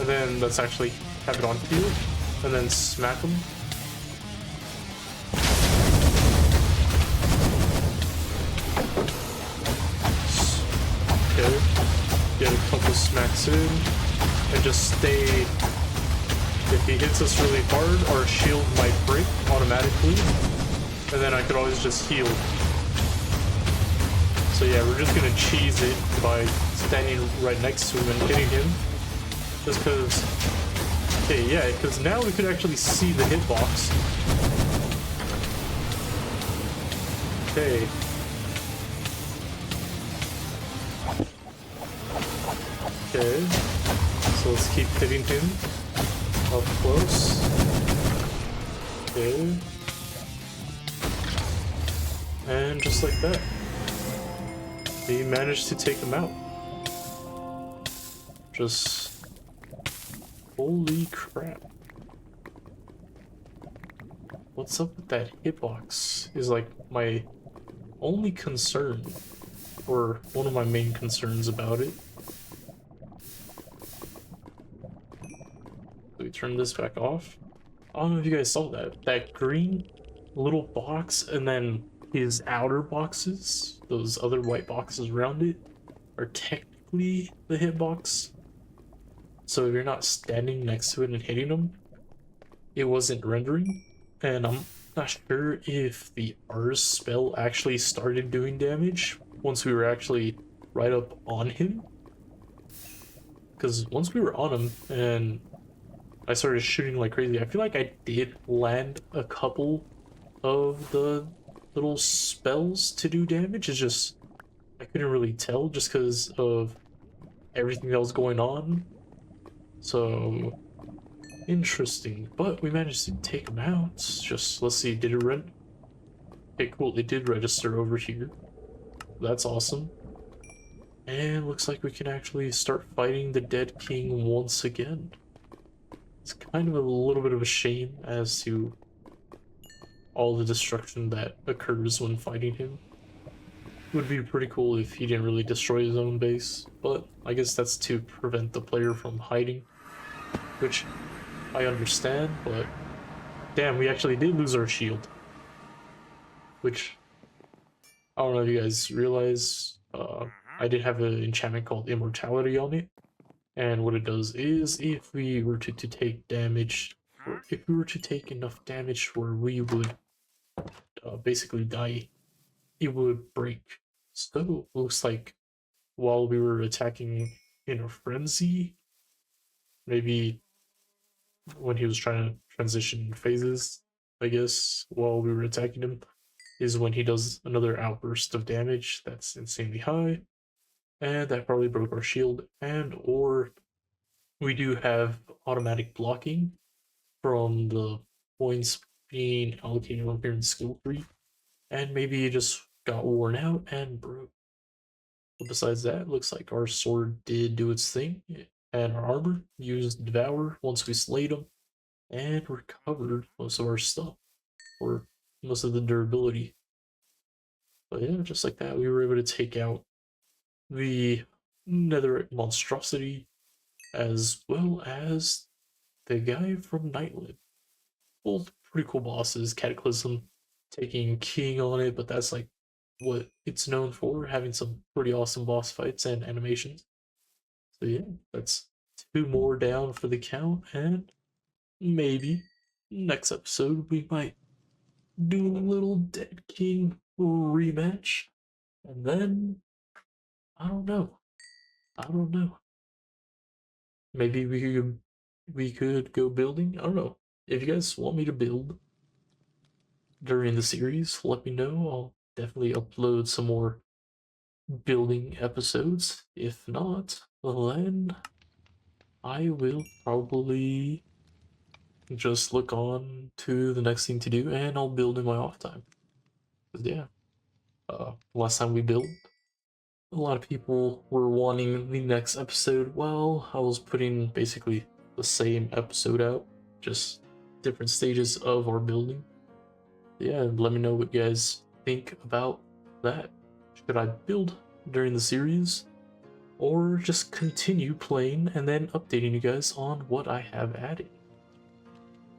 and then let's actually have it on heal, and then smack him. Okay, get a couple smacks in, and just stay. If he hits us really hard, our shield might break automatically, and then I could always just heal. So yeah, we're just gonna cheese it by standing right next to him and hitting him. Just because... Okay, yeah, because now we could actually see the hitbox. Okay. Okay. So let's keep hitting him up close. Okay. And just like that, he managed to take him out. Just holy crap. What's up with that hitbox is like my only concern, or one of my main concerns about it. So we turn this back off. I don't know if you guys saw that. That green little box and then his outer boxes, those other white boxes around it, are technically the hitbox. So if you're not standing next to it and hitting them, it wasn't rendering. And I'm not sure if the R spell actually started doing damage once we were actually right up on him. Because once we were on him and I started shooting like crazy, I feel like I did land a couple of the little spells to do damage. It's just I couldn't really tell just because of everything that was going on. So interesting, but we managed to take him out. Just let's see, did it run? Okay, cool, it did register over here. That's awesome. And looks like we can actually start fighting the dead king once again. It's kind of a little bit of a shame as to all the destruction that occurs when fighting him. It would be pretty cool if he didn't really destroy his own base, but I guess that's to prevent the player from hiding, which I understand, but damn, we actually did lose our shield. Which, I don't know if you guys realize, I did have an enchantment called Immortality on it, and what it does is if we were to take damage, or if we were to take enough damage where we would basically die, it would break. So it looks like while we were attacking in a frenzy, maybe when he was trying to transition phases, I guess, while we were attacking him, is when he does another outburst of damage that's insanely high, and that probably broke our shield. And or we do have automatic blocking from the points being allocated up here in skill tree, and maybe it just got worn out and broke. But besides that, looks like our sword did do its thing, and our armor used Devour once we slayed him, and recovered most of our stuff, or most of the durability. But yeah, just like that, we were able to take out the netherite monstrosity, as well as the guy from Nightland. Both pretty cool bosses. Cataclysm taking king on it, but that's like what it's known for, having some pretty awesome boss fights and animations. So yeah, that's 2 more down for the count, and maybe next episode we might do a little Dead King rematch, and then I don't know. I don't know. Maybe we could go building. I don't know. If you guys want me to build during the series, let me know. I'll definitely upload some more building episodes. If not, well then I will probably just look on to the next thing to do, and I'll build in my off time. 'Cause yeah, last time we built, a lot of people were wanting the next episode. Well, I was putting basically the same episode out, just different stages of our building. Yeah, let me know what you guys think about that. Should I build during the series, or just continue playing and then updating you guys on what I have added?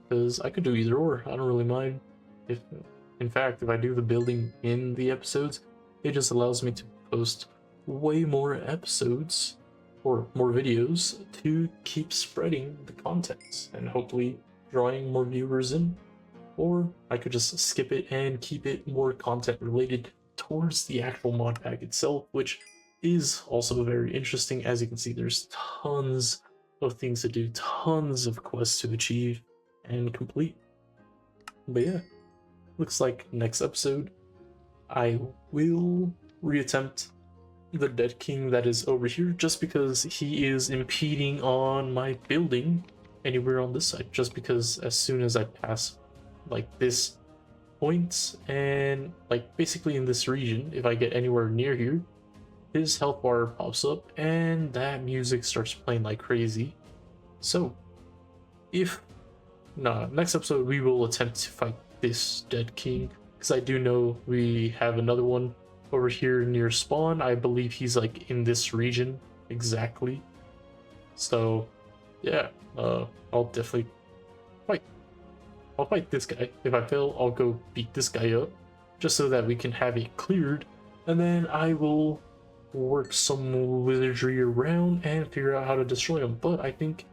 Because I could do either or. I don't really mind. If, in fact, if I do the building in the episodes, it just allows me to post way more episodes or more videos to keep spreading the content and hopefully drawing more viewers in. Or I could just skip it and keep it more content related towards the actual mod pack itself, which is also very interesting. As you can see, there's tons of things to do, tons of quests to achieve and complete. But yeah, looks like next episode I will reattempt the Dead King that is over here, just because he is impeding on my building anywhere on this side, just because as soon as I pass like this points, and like basically in this region, if I get anywhere near here, his health bar pops up and that music starts playing like crazy. So if next episode we will attempt to fight this dead king, because I do know we have another one over here near spawn. I believe he's like in this region exactly. So yeah, I'll definitely fight. I'll fight this guy. If I fail, I'll go beat this guy up, just so that we can have it cleared, and then I will work some wizardry around and figure out how to destroy him. But I think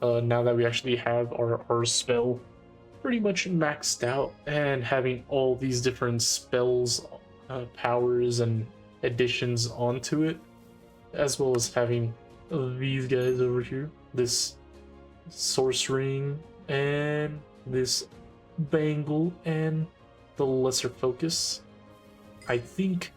now that we actually have our spell pretty much maxed out and having all these different spells, powers, and additions onto it, as well as having these guys over here, this source ring and this bangle and the lesser focus, I think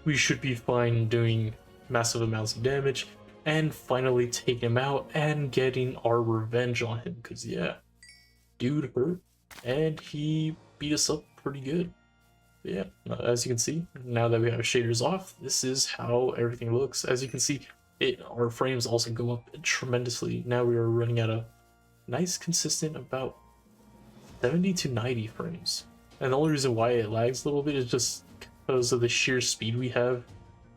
we should be fine doing massive amounts of damage and finally taking him out and getting our revenge on him, because yeah, dude hurt and he beat us up pretty good. But yeah, as you can see, now that we have shaders off, this is how everything looks. As you can see, our frames also go up tremendously. Now we are running at a nice consistent about 70 to 90 frames, and the only reason why it lags a little bit is just because of the sheer speed we have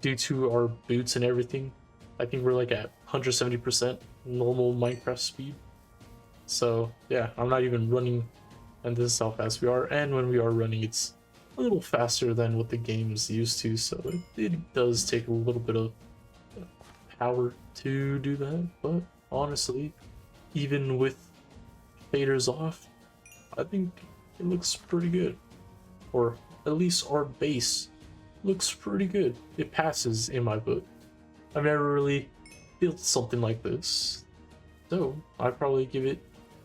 due to our boots and everything. I think we're like at 170% normal Minecraft speed. So yeah, I'm not even running, and this is how fast we are, and when we are running it's a little faster than what the game's used to, so it does take a little bit of power to do that. But honestly, even with faders off, I think it looks pretty good, or at least our base looks pretty good. It passes in my book. I've never really built something like this, so I'd probably give it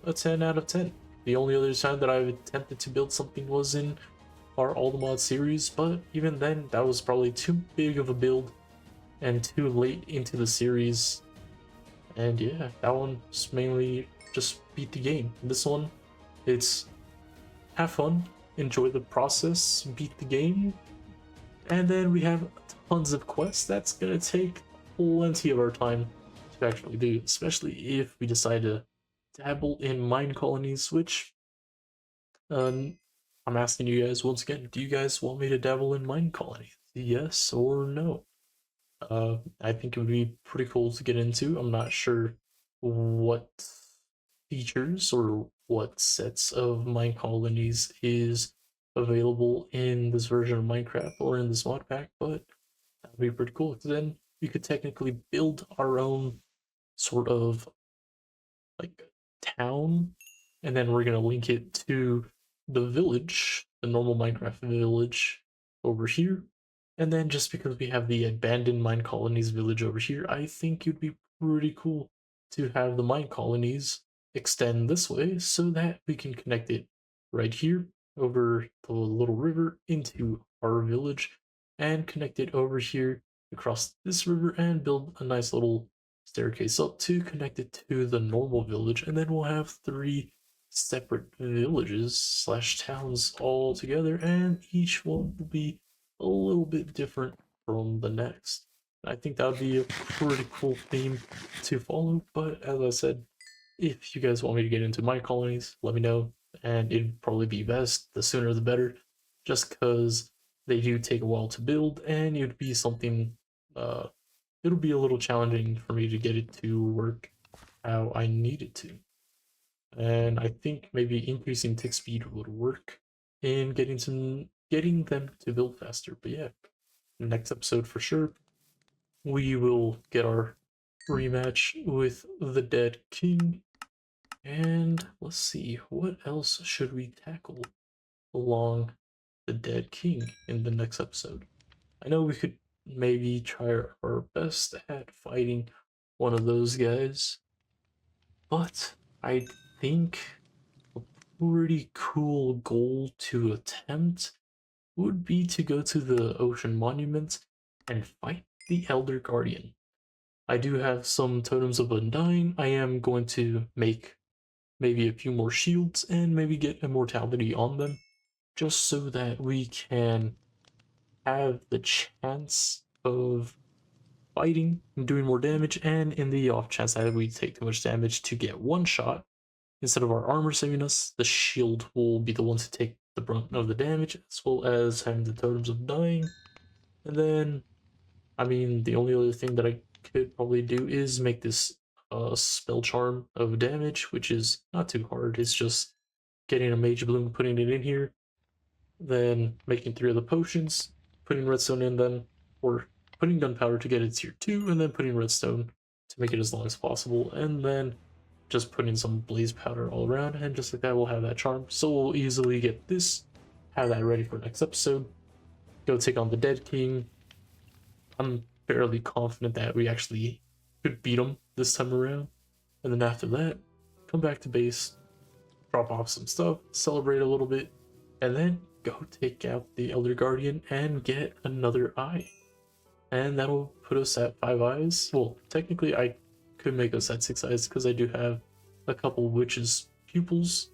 a 10 out of 10. The only other time that I've attempted to build something was in our All the Mod series, but even then that was probably too big of a build and too late into the series. And yeah, that one's mainly just beat the game. This one, it's have fun, enjoy the process, beat the game, and then we have tons of quests that's gonna take plenty of our time to actually do, especially if we decide to dabble in mine colonies, which I'm asking you guys once again, do you guys want me to dabble in mine colonies? Yes or no? I think it would be pretty cool to get into. I'm not sure what features or what sets of mine colonies is available in this version of Minecraft or in this mod pack, but that'd be pretty cool, because then we could technically build our own sort of like town, and then we're gonna link it to the village, the normal Minecraft village over here. And then just because we have the abandoned mine colonies village over here, I think it'd be pretty cool to have the mine colonies extend this way so that we can connect it right here over the little river into our village, and connect it over here across this river and build a nice little staircase up to connect it to the normal village. And then we'll have 3 separate villages slash towns all together, and each one will be a little bit different from the next. I think that would be a pretty cool theme to follow. But as I said, if you guys want me to get into my colonies, let me know, and it'd probably be best the sooner the better, just because they do take a while to build, and it'd be something it'll be a little challenging for me to get it to work how I need it to. And I think maybe increasing tick speed would work in getting them to build faster. But yeah, next episode for sure, we will get our rematch with the Dead King. And let's see, what else should we tackle along the Dead King in the next episode? I know we could maybe try our best at fighting one of those guys, but I think a pretty cool goal to attempt would be to go to the Ocean Monument and fight the Elder Guardian. I do have some Totems of Undying. I am going to make maybe a few more shields and maybe get immortality on them, just so that we can have the chance of fighting and doing more damage, and in the off chance that we take too much damage to get one shot, instead of our armor saving us, the shield will be the one to take the brunt of the damage, as well as having the totems of dying. And then, I mean, the only other thing that I could probably do is make this spell charm of damage, which is not too hard. It's just getting a mage bloom, putting it in here, then making 3 of the potions, putting redstone in them, or putting gunpowder to get it tier 2, and then putting redstone to make it as long as possible, and then just putting some blaze powder all around, and just like that we'll have that charm. So we'll easily get this, have that ready for next episode, go take on the Dead King. I'm fairly confident that we actually could beat him this time around, and then after that, come back to base, drop off some stuff, celebrate a little bit, and then go take out the Elder Guardian and get another eye. And that'll put us at 5 eyes. Well, technically I could make us at 6 eyes because I do have a couple witches pupils,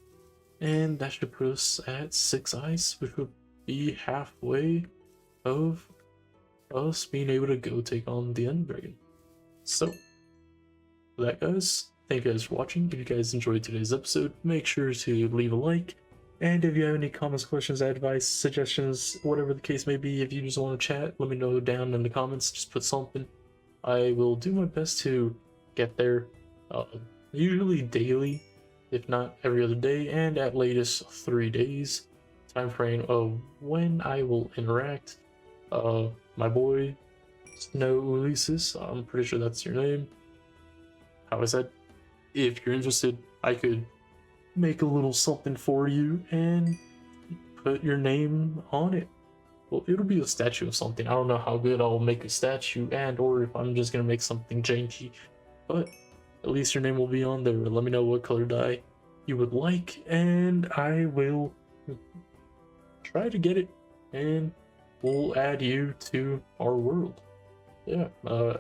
and that should put us at 6 eyes, which would be halfway of us being able to go take on the End Dragon. So, with that guys, thank you guys for watching. If you guys enjoyed today's episode, make sure to leave a like, and if you have any comments, questions, advice, suggestions, whatever the case may be, if you just want to chat, let me know down in the comments. Just put something. I will do my best to get there, usually daily, if not every other day, and at latest 3 days time frame of when I will interact. My boy Snow Ulysses, I'm pretty sure that's your name. How I said, if you're interested, I could make a little something for you and put your name on it. Well, it'll be a statue of something. I don't know how good I'll make a statue, and or if I'm just gonna make something janky, but at least your name will be on there. Let me know what color dye you would like, and I will try to get it, and we'll add you to our world. Yeah,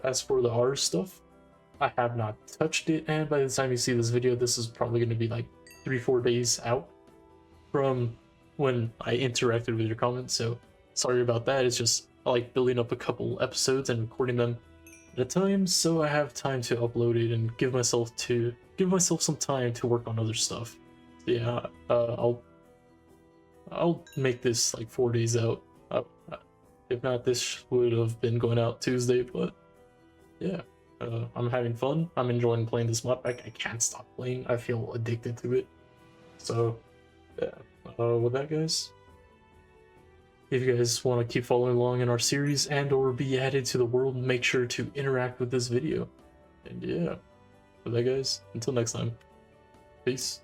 as for the R stuff, I have not touched it, and by the time you see this video, this is probably going to be like 3-4 days out from when I interacted with your comments, so sorry about that. It's just I like building up a couple episodes and recording them at a time, so I have time to upload it and give myself some time to work on other stuff. So yeah, I'll make this like 4 days out. If not, this would have been going out Tuesday, but yeah. I'm having fun. I'm enjoying playing this modpack. I can't stop playing. I feel addicted to it. So, yeah. With that, guys, if you guys want to keep following along in our series and or be added to the world, make sure to interact with this video. And yeah, with that, guys, until next time, peace.